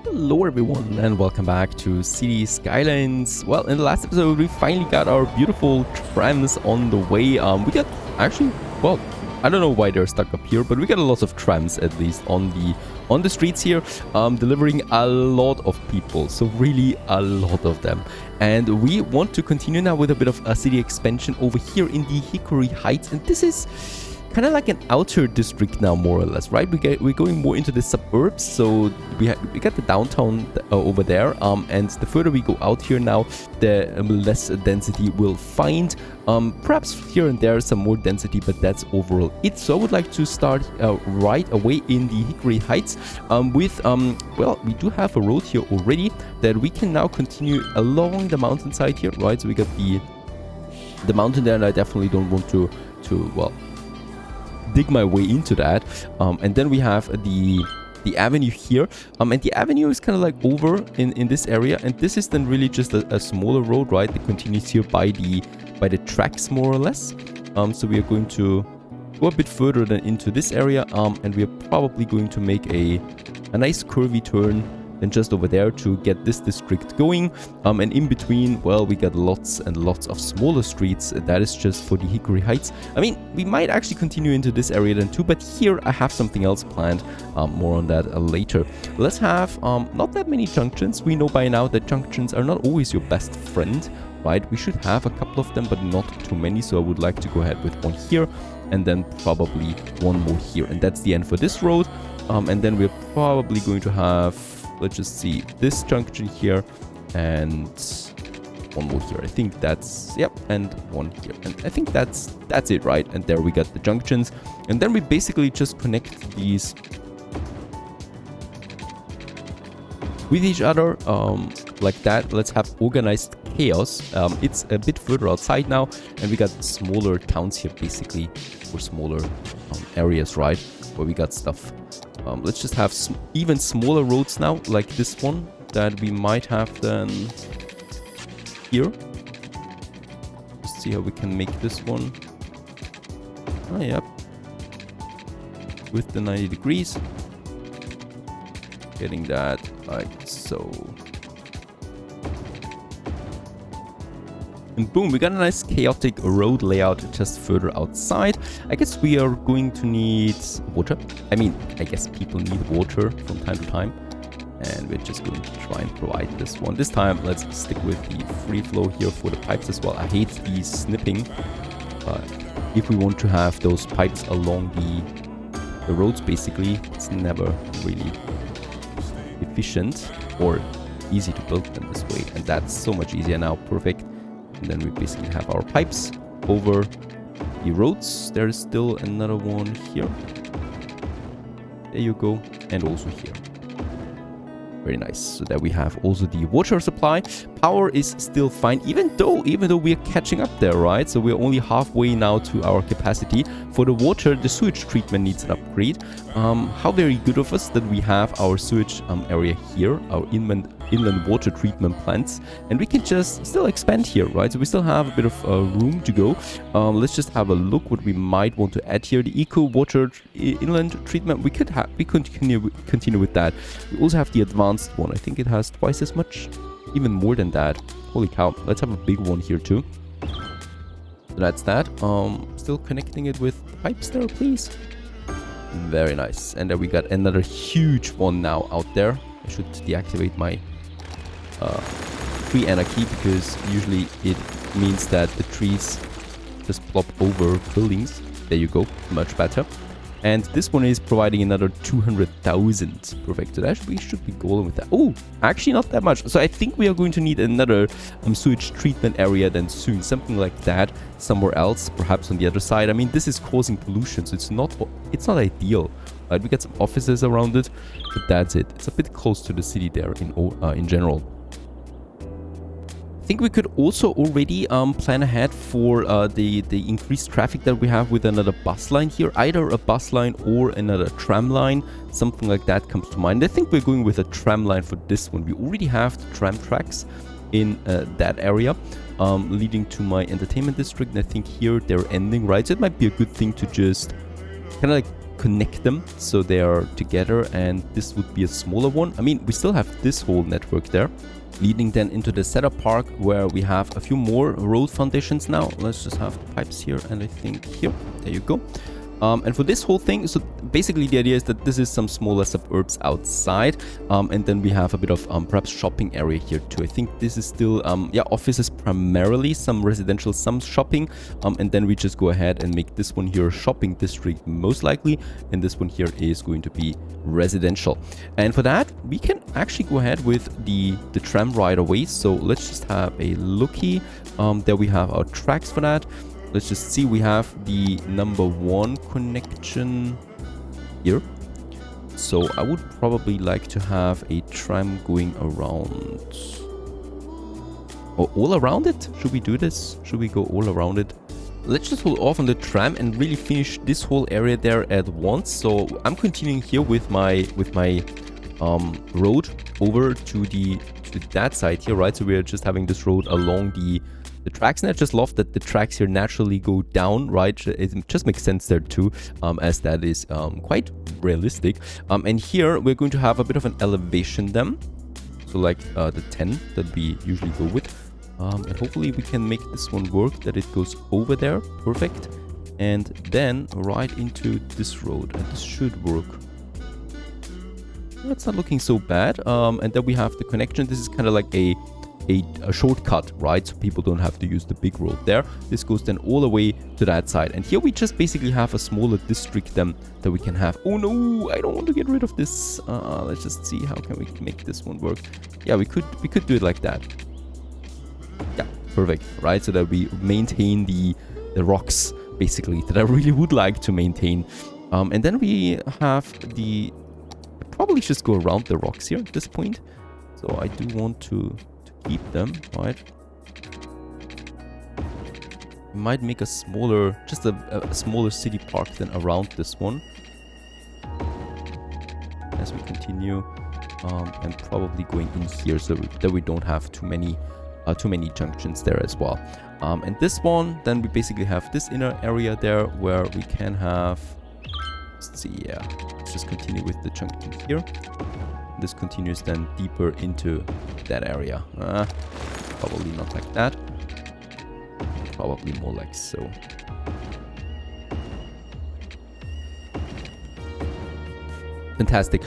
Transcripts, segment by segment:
Hello everyone and welcome back to Cities Skylines. Well, in the last episode we finally got our beautiful trams on the way. We got actually, well, I don't know why they're stuck up here, but we got a lot of trams at least on the streets here, delivering a lot of people, so really a lot of them. And we want to continue now with a bit of a city expansion over here in the Hickory Heights, and this is kind of like an outer district now, more or less, right? We're going more into the suburbs, so we got the downtown over there, and the further we go out here now, the less density we'll find. Perhaps here and there some more density, but that's overall it. So I would like to start right away in the Hickory Heights with well, we do have a road here already that we can now continue along the mountainside here, right? So we got the mountain there, and I definitely don't want to well, dig my way into that. And then we have the avenue here, and the avenue is kind of like over in this area, and this is then really just a smaller road, right, that continues here by the tracks, more or less. So we are going to go a bit further than into this area, and we are probably going to make a nice curvy turn and just over there to get this district going. And in between, well, we got lots and lots of smaller streets. That is just for the Hickory Heights. I mean, we might actually continue into this area then too, but here I have something else planned. More on that later. Let's have not that many junctions. We know by now that junctions are not always your best friend, right? We should have a couple of them, but not too many. So I would like to go ahead with one here, and then probably one more here. And that's the end for this road. And then we're probably going to have, let's just see, this junction here and one more here. I think that's, yep, and one here. And I think that's it, right? And there we got the junctions. And then we basically just connect these with each other, like that. Let's have organized chaos. It's a bit further outside now, and we got smaller towns here, basically, or smaller areas, right, where we got stuff. Let's just have even smaller roads now, like this one that we might have then here. Let's see how we can make this one. Oh, yep. With the 90 degrees. Getting that like so. And boom, we got a nice chaotic road layout just further outside. I guess we are going to need water. I mean, I guess people need water from time to time. And we're just going to try and provide this one. This time, let's stick with the free flow here for the pipes as well. I hate the snipping. But if we want to have those pipes along the roads, basically, it's never really efficient or easy to build them this way. And that's so much easier now. Perfect. And then we basically have our pipes over the roads. There is still another one here. There you go. And also here. Very nice. So that we have also the water supply. Power is still fine, even though we are catching up there, right? So we're only halfway now to our capacity. For the water, the sewage treatment needs an upgrade. How very good of us that we have our sewage area here, our inland water treatment plants, and we can just still expand here, right? So we still have a bit of room to go. Let's just have a look what we might want to add here. The eco water inland treatment, we continue with that. We also have the advanced one. I think it has twice as much, even more than that. Holy cow. Let's have a big one here too. So that's that. Still connecting it with pipes there, please. Very nice. And then we got another huge one now out there. I should deactivate my tree anarchy, because usually it means that the trees just plop over buildings. There you go. Much better. And this one is providing another 200,000. Perfect. So that we should be golden with that. Oh, actually not that much. So I think we are going to need another sewage treatment area then soon. Something like that somewhere else, perhaps on the other side. I mean, this is causing pollution, so it's not ideal. Right? We got some offices around it, but that's it. It's a bit close to the city there in general. I think we could also already plan ahead for the increased traffic that we have with another bus line here. Either a bus line or another tram line. Something like that comes to mind. I think we're going with a tram line for this one. We already have the tram tracks in that area leading to my entertainment district. And I think here they're ending, right? So it might be a good thing to just kind of like connect them so they are together, and this would be a smaller one. I mean, we still have this whole network there, leading then into the setup park where we have a few more road foundations now. Let's just have the pipes here, and I think here. There you go. And for this whole thing, so basically the idea is that this is some smaller suburbs outside, and then we have a bit of perhaps shopping area here too. I think this is still yeah, offices primarily, some residential, some shopping, and then we just go ahead and make this one here a shopping district most likely, and this one here is going to be residential. And for that we can actually go ahead with the tram right away. So let's just have a looky. There we have our tracks for that. Let's just see, we have the #1 connection here. So I would probably like to have a tram going around. Or all around it? Should we do this? Should we go all around it? Let's just hold off on the tram and really finish this whole area there at once. So I'm continuing here with my road over to that side here, right? So we're just having this road along the tracks, and I just love that the tracks here naturally go down, right? It just makes sense there too, as that is quite realistic. And here we're going to have a bit of an elevation then, so like the 10 that we usually go with, and hopefully we can make this one work, that it goes over there, perfect, and then right into this road, and this should work. That's not looking so bad. And then we have the connection. This is kind of like a shortcut, right? So people don't have to use the big road there. This goes then all the way to that side. And here we just basically have a smaller district then that we can have. Oh no, I don't want to get rid of this. Let's just see, how can we make this one work? Yeah, we could do it like that. Yeah, perfect, right? So that we maintain the rocks, basically, that I really would like to maintain. And then we have I probably just go around the rocks here at this point. So I do want to keep them, right? We might make a smaller, just a smaller city park than around this one as we continue, and probably going in here so that we don't have too many junctions there as well. And this one, then we basically have this inner area there where we can have, let's see, yeah, let's just continue with the junction here. This continues then deeper into that area. Probably not like that. Probably more like so. Fantastic.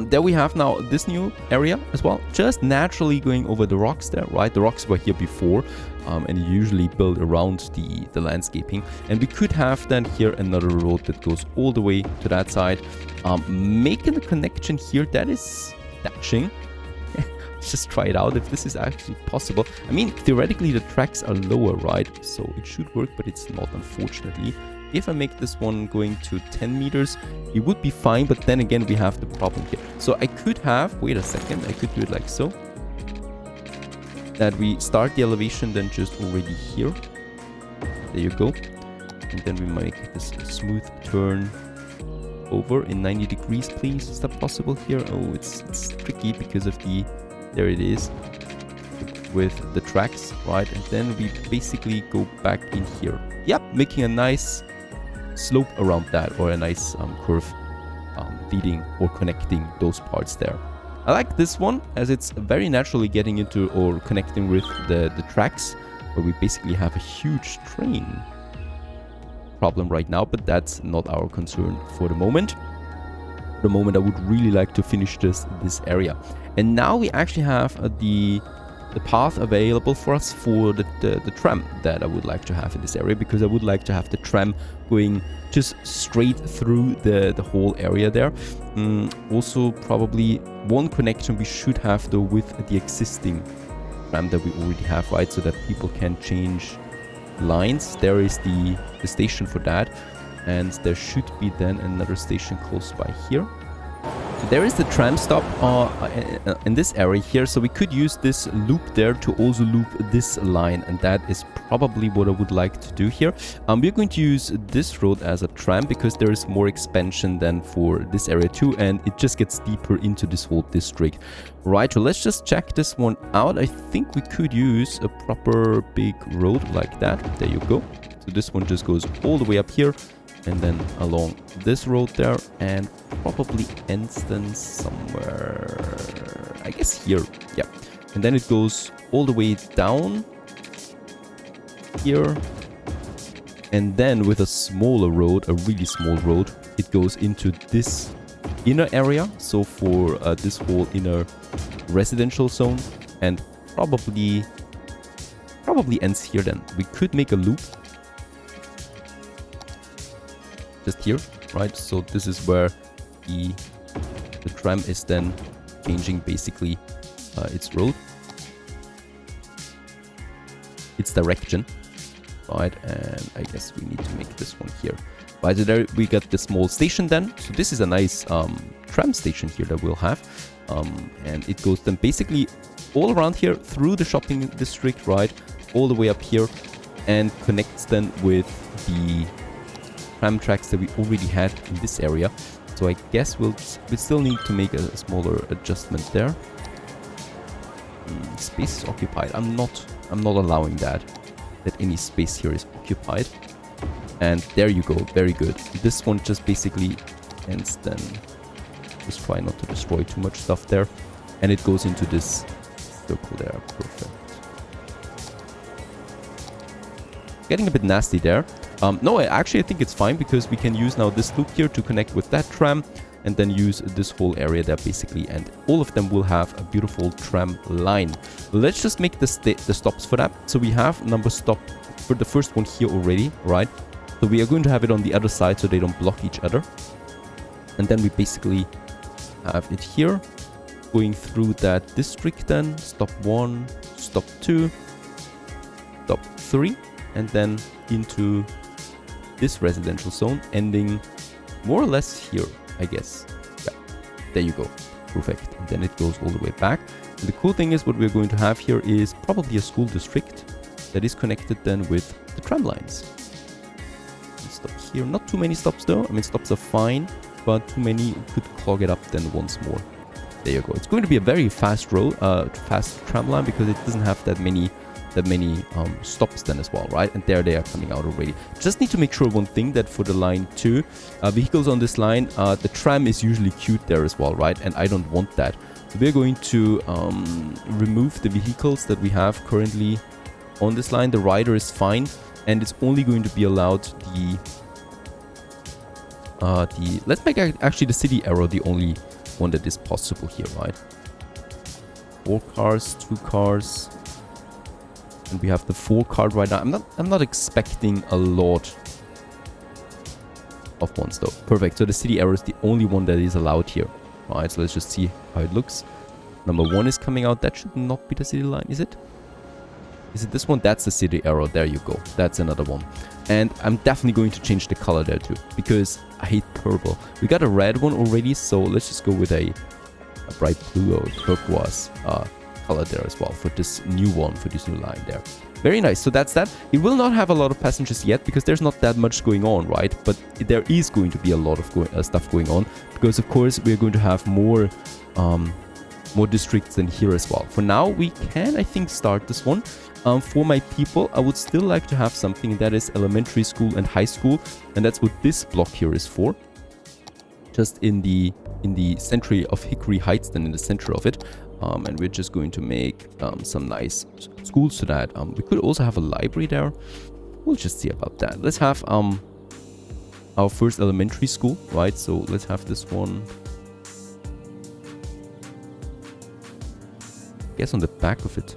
There we have now this new area as well, just naturally going over the rocks there, right? The rocks were here before, and you usually build around the landscaping. And we could have then here another road that goes all the way to that side, making the connection here that is dashing. Let's just try it out if this is actually possible. I mean, theoretically the tracks are lower, right? So it should work, but it's not, unfortunately. If I make this one going to 10 meters, it would be fine, but then again we have the problem here. So I could have, wait a second, I could do it like so, that we start the elevation then just already here. There you go. And then we make this smooth turn over in 90 degrees, please. Is that possible here? Oh, it's tricky because of the, there it is, with the tracks, right? And then we basically go back in here. Yep, making a nice slope around that, or a nice curve leading or connecting those parts there. I like this one as it's very naturally getting into or connecting with the tracks, where we basically have a huge train problem right now, but that's not our concern for the moment. For the moment, I would really like to finish this area. And now we actually have the path available for us for the tram that I would like to have in this area, because I would like to have the tram going just straight through the whole area there. Also, probably one connection we should have though with the existing tram that we already have, right? So that people can change lines. There is the station for that, and there should be then another station close by here. So there is the tram stop in this area here, so we could use this loop there to also loop this line, and that is probably what I would like to do here. We're going to use this road as a tram because there is more expansion than for this area too, and it just gets deeper into this whole district. Right, so let's just check this one out. I think we could use a proper big road like that. There you go. So this one just goes all the way up here, and then along this road there, and probably ends then somewhere, I guess here, yeah. And then it goes all the way down here, and then with a smaller road, a really small road, it goes into this inner area, so for this whole inner residential zone, and probably ends here then. We could make a loop just here, right? So this is where the tram is then changing basically its road, its direction, right? And I guess we need to make this one here. Right, so there we got the small station then. So this is a nice tram station here that we'll have, and it goes then basically all around here through the shopping district, right, all the way up here, and connects then with the tram tracks that we already had in this area. So I guess we still need to make a smaller adjustment there. Space is occupied. I'm not allowing that any space here is occupied. And there you go, very good. This one just basically ends then. Just try not to destroy too much stuff there. And it goes into this circle there, perfect. Getting a bit nasty there. No, I think it's fine because we can use now this loop here to connect with that tram and then use this whole area there basically, and all of them will have a beautiful tram line. Let's just make the stops for that. So we have number stop for the first one here already, right? So we are going to have it on the other side so they don't block each other. And then we basically have it here going through that district then. Stop 1, stop 2, stop 3, and then into this residential zone, ending more or less here, I guess. Yeah, there you go. Perfect. And then it goes all the way back. And the cool thing is what we're going to have here is probably a school district that is connected then with the tram lines. Stop here. Not too many stops though. I mean, stops are fine, but too many could clog it up then once more. There you go. It's going to be a very fast fast tram line because it doesn't have that many stops then as well, right? And there they are coming out already. Just need to make sure one thing, that for the line 2 vehicles on this line, the tram is usually queued there as well, right? And I don't want that. So we're going to remove the vehicles that we have currently on this line. The rider is fine, and it's only going to be allowed let's make actually the city arrow the only one that is possible here, right? 4 cars, 2 cars, and we have the 4 card right now. I'm not expecting a lot of ones though. Perfect. So the city arrow is the only one that is allowed here. All right, so let's just see how it looks. Number 1 is coming out. That should not be the city line, is it? Is it this one? That's the city arrow. There you go. That's another one. And I'm definitely going to change the color there too, because I hate purple. We got a red one already, so let's just go with a bright blue or turquoise color there as well for this new one, for this new line there. Very nice. So that's that. It will not have a lot of passengers yet because there's not that much going on, right? But there is going to be a lot of stuff going on because, of course, we're going to have more districts than here as well. For now, we can, I think, start this one. For my people, I would still like to have something that is elementary school and high school, and that's what this block here is for. Just in the center of Hickory Heights, then in the center of it. And we're just going to make some nice schools to that. We could also have a library there. We'll just see about that. Let's have our first elementary school, right? So let's have this one, I guess, on the back of it.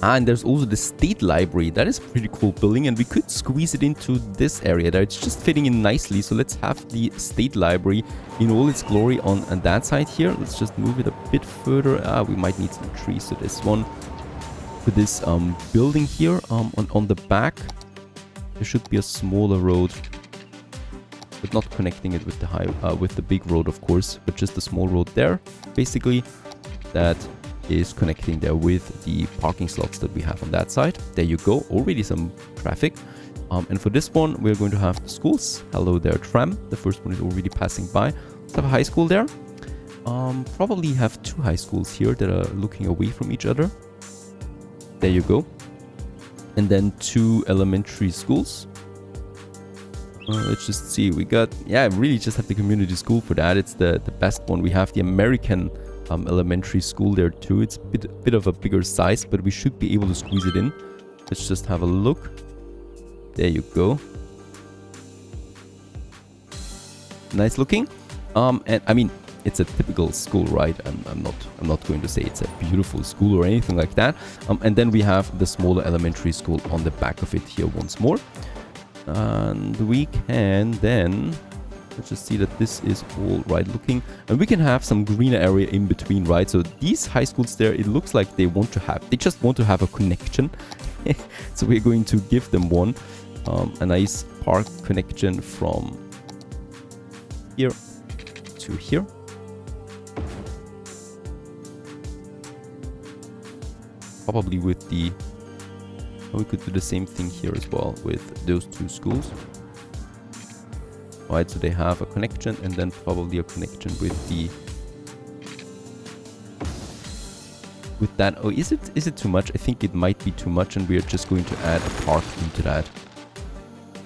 And there's also the state library. That is a pretty cool building, and we could squeeze it into this area there. It's just fitting in nicely. So let's have the state library in all its glory on that side here. Let's just move it a bit further. We might need some trees. So this one, for this building here on the back, there should be a smaller road, but not connecting it with the with the big road, of course, but just a small road there, basically, that is connecting there with the parking slots that we have on that side. There you go, already some traffic. And for this one, we're going to have the schools. Hello there, tram. The first one is already passing by. Let's have a high school there. Probably have 2 high schools here that are looking away from each other. There you go. And then 2 elementary schools. Let's just see. We got, yeah, I really just have the community school for that. It's the best one. We have the American elementary school there too. It's a bit of a bigger size, but we should be able to squeeze it in. Let's just have a look. There you go. Nice looking. And I mean, it's a typical school, right? I'm not going to say it's a beautiful school or anything like that. And then we have the smaller elementary school on the back of it here once more. And we can then, let's just see that this is all right looking. And we can have some greener area in between, right? So these high schools there, it looks like they just want to have a connection. So we're going to give them one. A nice park connection from here to here. Probably with the... we could do the same thing here as well with those two schools. Alright, so they have a connection and then probably a connection with the... with that. Oh, is it too much? I think it might be too much and we are just going to add a park into that.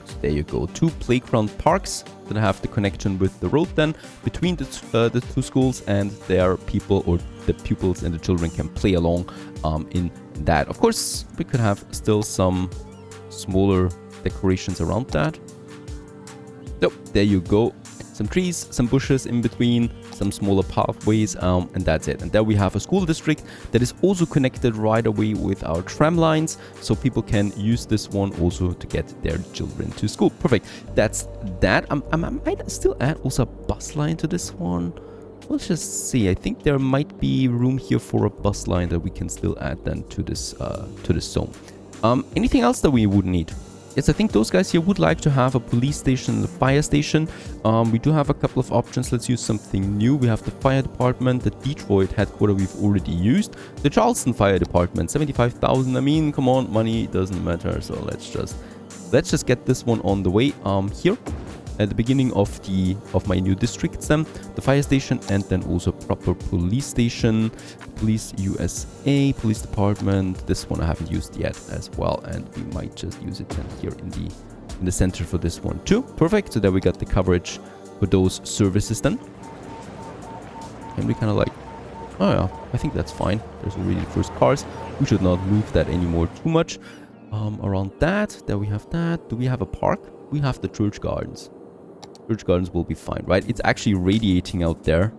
So there you go. 2 playground parks that have the connection with the road then between the two schools, and their people or the pupils and the children can play along in that. Of course, we could have still some smaller decorations around that. So there you go. Some trees, some bushes in between, some smaller pathways, and that's it. And there we have a school district that is also connected right away with our tram lines, so people can use this one also to get their children to school. Perfect. That's that. I might still add also a bus line to this one. Let's just see. I think there might be room here for a bus line that we can still add then to this zone. Anything else that we would need? Yes, I think those guys here would like to have a police station and a fire station. We do have a couple of options. Let's use something new. We have the fire department, the Detroit headquarters we've already used. The Charleston fire department, 75,000. I mean, come on, money doesn't matter. So let's just get this one on the way. Here at the beginning of my new districts, then the fire station, and then also proper police station, police USA, police department. This one I haven't used yet as well, and we might just use it then here in the center for this one too. Perfect. So there we got the coverage for those services then, and we kind of like, oh yeah, I think that's fine. There's already the first cars. We should not move that anymore too much. Around that, there we have that. Do we have a park? We have the church gardens. Church gardens will be fine, right? It's actually radiating out there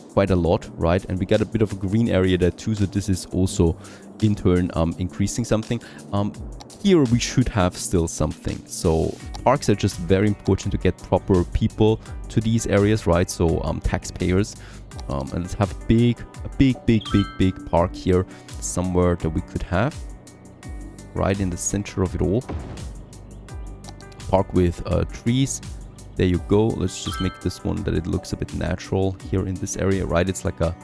quite a lot, right? And we got a bit of a green area there too, so this is also in turn increasing something. Here we should have still something. So parks are just very important to get proper people to these areas, right? So taxpayers, and let's have a big park here somewhere that we could have right in the center of it all. Park with trees. There you go. Let's just make this one that it looks a bit natural here in this area, right? It's like a...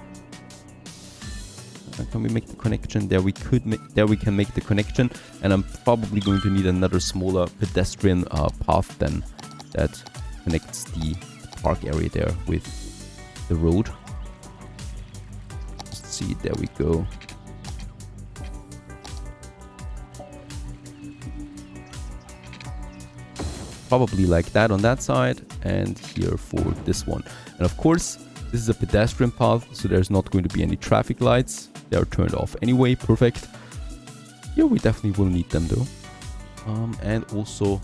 Can we make the connection? There we can make the connection, and I'm probably going to need another smaller pedestrian path then that connects the park area there with the road. Just see, there we go. Probably like that on that side, and here for this one. And of course, this is a pedestrian path, so there's not going to be any traffic lights. They're turned off anyway. Perfect. Here we definitely will need them though. And also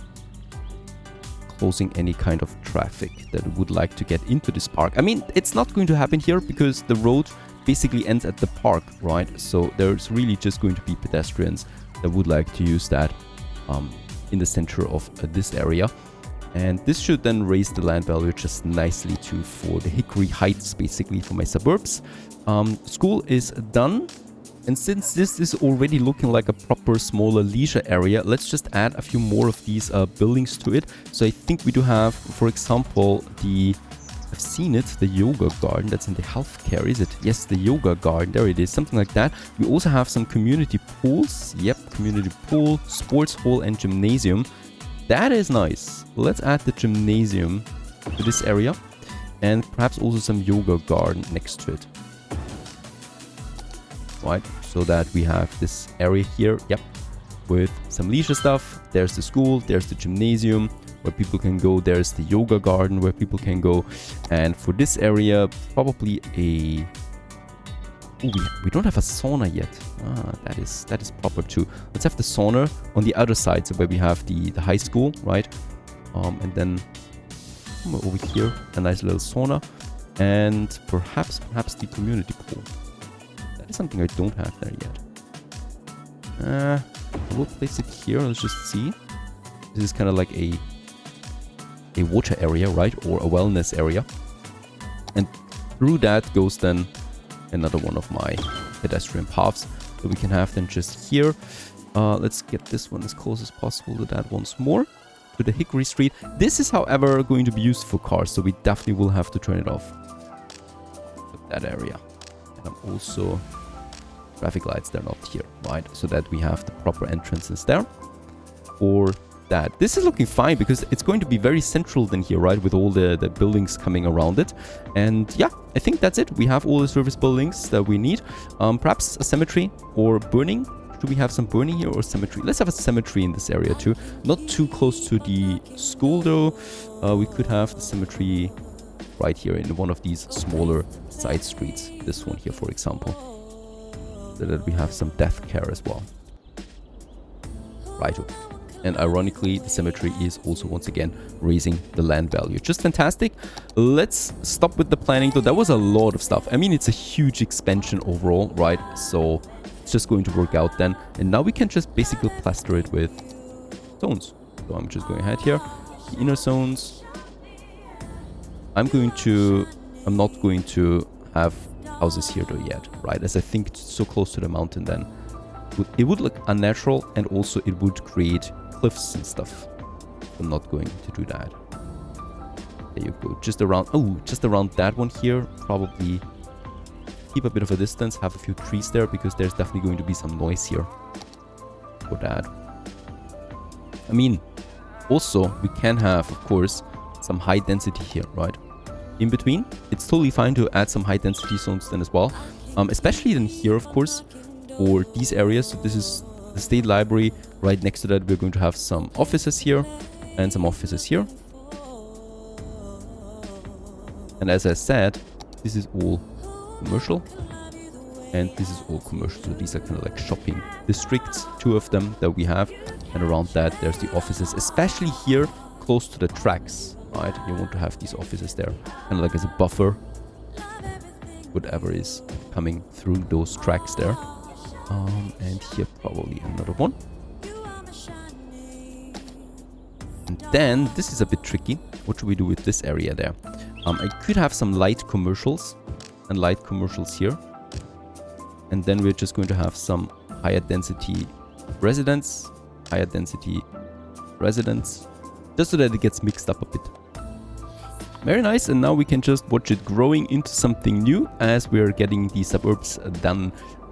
closing any kind of traffic that would like to get into this park. I mean, it's not going to happen here because the road basically ends at the park, right? So there's really just going to be pedestrians that would like to use that in the center of this area. And this should then raise the land value just nicely too for the Hickory Heights, basically for my suburbs. School is done. And since this is already looking like a proper smaller leisure area, let's just add a few more of these buildings to it. So I think we do have, for example, I've seen it, the yoga garden. That's in the healthcare, is it? Yes, the yoga garden. There it is, something like that. We also have some community pools. Yep, community pool, sports hall, and gymnasium. That is nice. Let's add the gymnasium to this area, and perhaps also some yoga garden next to it. Right, so that we have this area here. Yep, with some leisure stuff. There's the school, there's the gymnasium. where people can go. There's the yoga garden where people can go. And for this area, probably a... Oh, we don't have a sauna yet. That is proper too. Let's have the sauna on the other side, so where we have the high school, right? And then over here, a nice little sauna. And perhaps the community pool. That is something I don't have there yet. We'll place it here. Let's just see. This is kind of like a water area, right? Or a wellness area. And through that goes then another one of my pedestrian paths that we can have then just here. Let's get this one as close as possible to that once more. To the Hickory Street. This is, however, going to be used for cars, so we definitely will have to turn it off. That area. And I'm also... traffic lights, they're not here, right? So that we have the proper entrances there. For that. This is looking fine because it's going to be very central then here, right? With all the buildings coming around it. And yeah, I think that's it. We have all the service buildings that we need. Perhaps a cemetery or burning. Do we have some burning here or cemetery? Let's have a cemetery in this area too. Not too close to the school though. We could have the cemetery right here in one of these smaller side streets. This one here, for example. So that we have some death care as well. Righto. And ironically, the cemetery is also once again raising the land value. Just fantastic. Let's stop with the planning though. That was a lot of stuff. I mean, it's a huge expansion overall, right? So it's just going to work out then. And now we can just basically plaster it with zones. So I'm just going ahead here. The inner zones. I'm not going to have houses here though yet, right? As I think it's so close to the mountain then. It would look unnatural and also it would create cliffs and stuff. I'm not going to do that. There you go. Just around that one here. Probably keep a bit of a distance. Have a few trees there because there's definitely going to be some noise here. For that. I mean, also we can have, of course, some high density here, right? In between, it's totally fine to add some high density zones then as well. Especially then here, of course, for these areas. So this is the state library. Right next to that, we're going to have some offices here and some offices here. And as I said, this is all commercial and this is all commercial. So these are kind of like shopping districts, two of them that we have. And around that, there's the offices, especially here close to the tracks, right? You want to have these offices there kind of like as a buffer, whatever is coming through those tracks there. And here probably another one. And then this is a bit tricky. What should we do with this area there? I could have some light commercials and light commercials here. And then we're just going to have some higher density residents, just so that it gets mixed up a bit. Very nice. And now we can just watch it growing into something new as we're getting the suburbs done.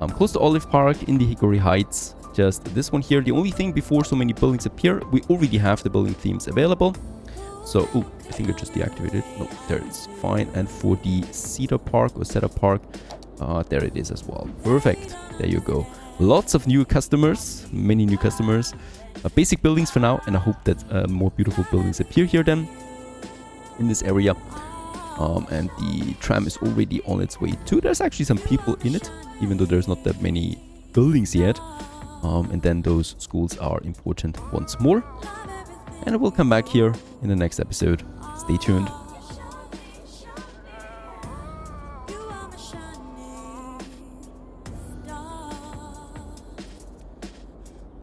Close to Olive Park in the Hickory Heights. Just this one here. The only thing before so many buildings appear, we already have the building themes available. So, oh, I think I just deactivated. No, there it's fine. And for the Cedar Park or Cedar Park, there it is as well. Perfect. There you go. Lots of new customers, many new customers. Basic buildings for now, and I hope that more beautiful buildings appear here then in this area. And the tram is already on its way too. There's actually some people in it, even though there's not that many buildings yet. And then those schools are important once more. And I will come back here in the next episode. Stay tuned.